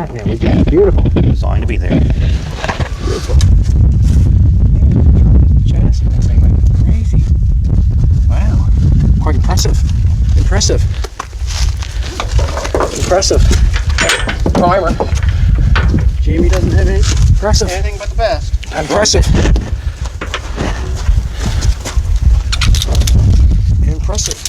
that now. It's beautiful. Designed to be there. Beautiful. Chassis and everything like crazy. Wow. Quite impressive. Impressive. Impressive. Primer. Jamie doesn't have any. Impressive. Anything but the best. Impressive. Impressive.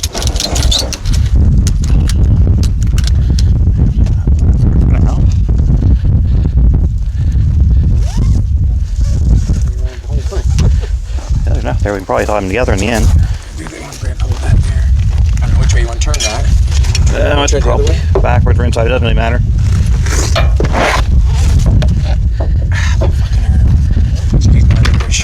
There, we can probably tie them together in the end. Do they want to grab hold of that there? I don't know which way you want to turn that. It's probably backwards or inside, it doesn't really matter. Excuse my English.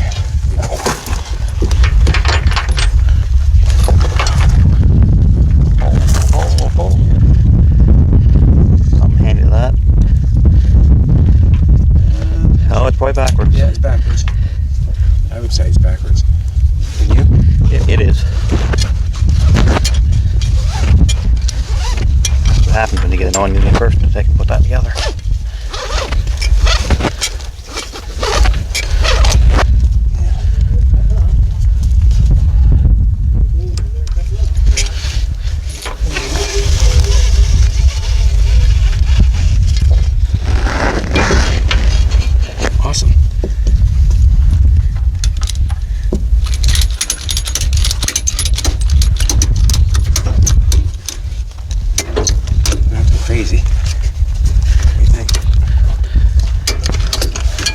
Something handy to that. Oh, it's probably backwards. Yeah, it's backwards. I would say it's backwards. And you? It is. What happens when you get an unusual person to take and put that together? Awesome. Crazy. What do you think?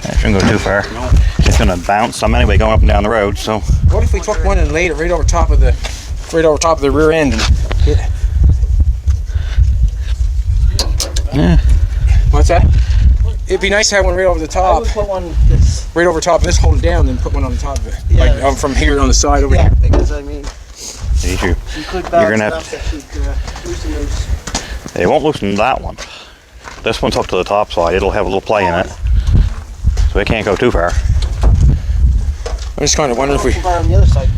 That shouldn't go too far. No. It's going to bounce some anyway going up and down the road, so. What if we took one and laid it right over top of the rear end and hit it? Yeah. What's that? It'd be nice to have one right over the I top, would put one that's, right over top of this, hold it down, and put one on the top of it. Yeah. Like from here on the side over yeah, here. because I mean, You you could You're bounce gonna enough that you'd loosen those. It won't loosen that one. This one's up to the top side. It'll have a little play in it. So it can't go too far. I'm just kind of wondering if we. On the other side.